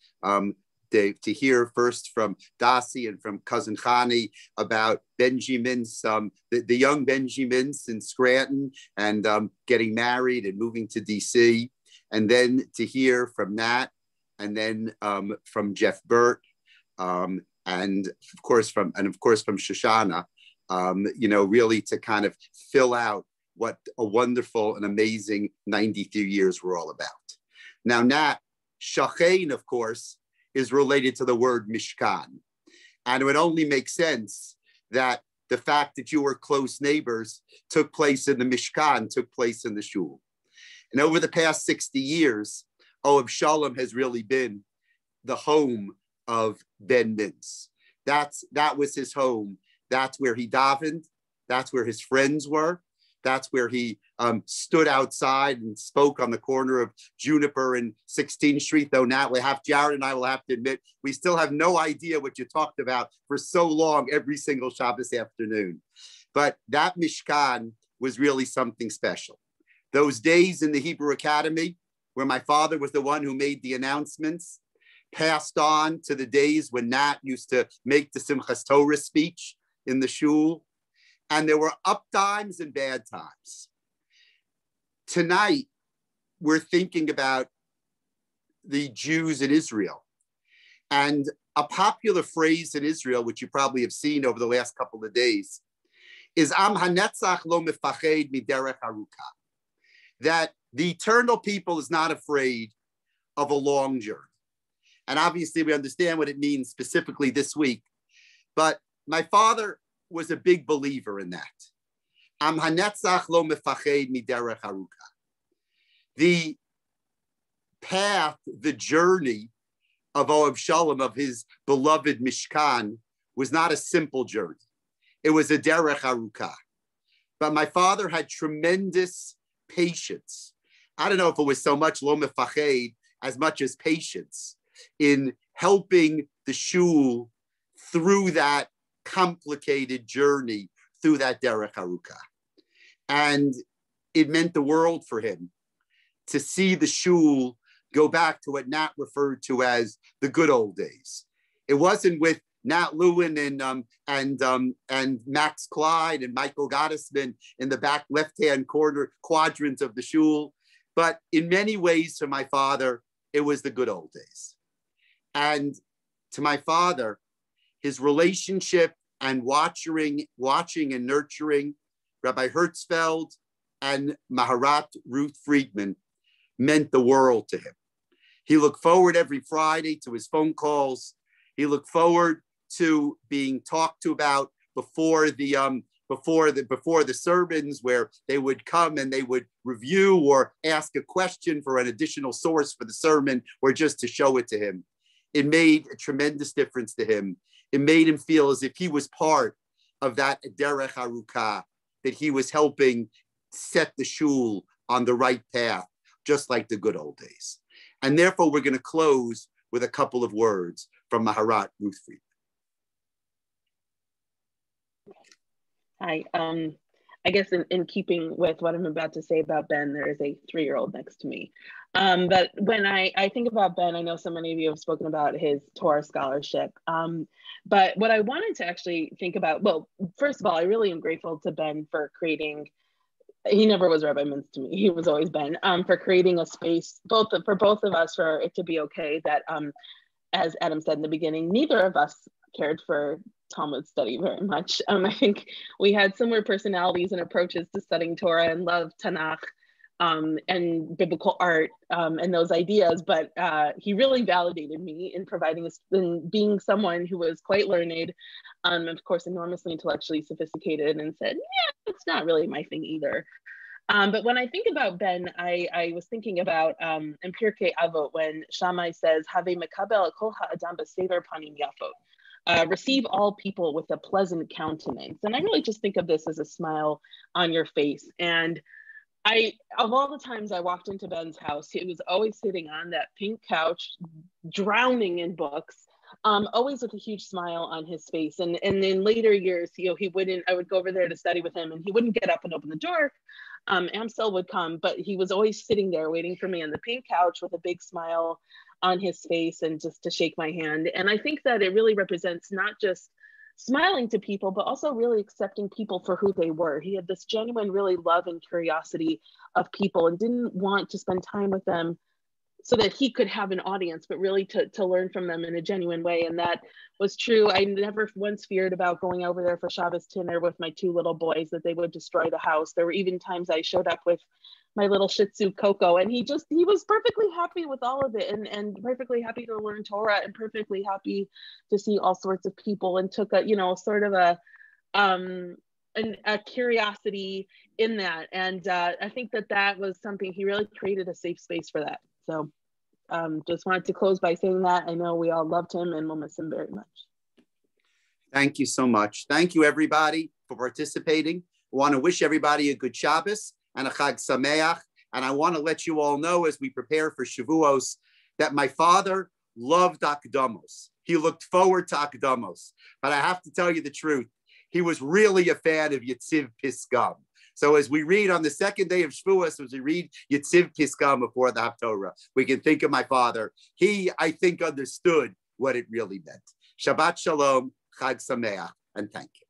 to hear first from Dasi and from cousin Khani about Benji Mintz, the young Benji Mintz in Scranton, and getting married and moving to DC, and then to hear from Nat, and then from Jeff Burt, and of course from Shoshana. Really to kind of fill out what a wonderful and amazing 93 years were all about. Now, Nat, Shachain, of course, is related to the word Mishkan. And it would only make sense that the fact that you were close neighbors took place in the Mishkan, took place in the shul. And over the past 60 years, Ohab Shalom has really been the home of Ben Mintz. That was his home. That's where he davened. That's where his friends were. That's where he stood outside and spoke on the corner of Juniper and 16th Street, though Nat will have, Jared and I will have to admit, we still have no idea what you talked about for so long every single Shabbos afternoon. But that Mishkan was really something special. Those days in the Hebrew Academy, where my father was the one who made the announcements, passed on to the days when Nat used to make the Simchas Torah speech in the shul. And there were up times and bad times. Tonight, we're thinking about the Jews in Israel. And a popular phrase in Israel, which you probably have seen over the last couple of days, is Am hanetzach lo mefached miderech haruka. That the eternal people is not afraid of a long journey. And obviously we understand what it means specifically this week. But my father was a big believer in that. Am hanetzach lo mefached miderech haruka. The path, the journey of Ohab Shalom, of his beloved Mishkan, was not a simple journey. It was a derech haruka. But my father had tremendous patience. I don't know if it was so much lo mefached as much as patience in helping the shul through that complicated journey, through that derech haruka. And it meant the world for him to see the shul go back to what Nat referred to as the good old days. It wasn't with Nat Lewin and Max Clyde and Michael Gottesman in the back left-hand corner quadrant of the shul. But in many ways, to my father, it was the good old days. And to my father, his relationship and watching and nurturing Rabbi Hertzfeld and Maharat Ruth Friedman meant the world to him. He looked forward every Friday to his phone calls. He looked forward to being talked to about before the sermons, where they would come and they would review or ask a question for an additional source for the sermon or just to show it to him. It made a tremendous difference to him. It made him feel as if he was part of that derech arukah, that he was helping set the shul on the right path, just like the good old days. And therefore, we're going to close with a couple of words from Maharat Ruth Friedman. Hi. I guess in keeping with what I'm about to say about Ben, there is a 3-year-old next to me. But when I think about Ben, I know so many of you have spoken about his Torah scholarship. But what I wanted to actually think about, well, first of all, I really am grateful to Ben for creating, he never was Rabbi Mintz to me, he was always Ben, for creating a space, for both of us, for it to be okay that, as Adam said in the beginning, neither of us cared for Talmud study very much. I think we had similar personalities and approaches to studying Torah and love Tanakh and biblical art and those ideas, but he really validated me in providing in being someone who was quite learned, of course, enormously intellectually sophisticated, and said, yeah, it's not really my thing either. But when I think about Ben, I was thinking about in Pirkei Avot, when Shammai says, "Have mekabel kol ha'adam b'sever panim yafot," receive all people with a pleasant countenance. And I really just think of this as a smile on your face. And of all the times I walked into Ben's house, he was always sitting on that pink couch, drowning in books, always with a huge smile on his face. And in later years, I would go over there to study with him, and he wouldn't get up and open the door. Amsel would come, but he was always sitting there waiting for me on the pink couch with a big smile on his face and just to shake my hand. And I think that it really represents not just smiling to people, but also really accepting people for who they were. He had this genuine really love and curiosity of people and didn't want to spend time with them so that he could have an audience, but really to learn from them in a genuine way. And that was true. I never once feared about going over there for Shabbos dinner with my 2 little boys, that they would destroy the house. There were even times I showed up with my little Shih Tzu Coco, and he was perfectly happy with all of it, and perfectly happy to learn Torah, and perfectly happy to see all sorts of people, and took a sort of a curiosity in that. And I think that was something, he really created a safe space for that. So just wanted to close by saying that. I know we all loved him and we'll miss him very much. Thank you so much. Thank you, everybody, for participating. I want to wish everybody a good Shabbos and a Chag Sameach. And I want to let you all know, as we prepare for Shavuos, that my father loved Akdamos. He looked forward to Akdamos. But I have to tell you the truth, he was really a fan of Yitziv Piskam. So as we read on the second day of Shavuos, as we read Yitziv Piskam before the Haftorah, we can think of my father. He, I think, understood what it really meant. Shabbat Shalom, Chag Sameach, and thank you.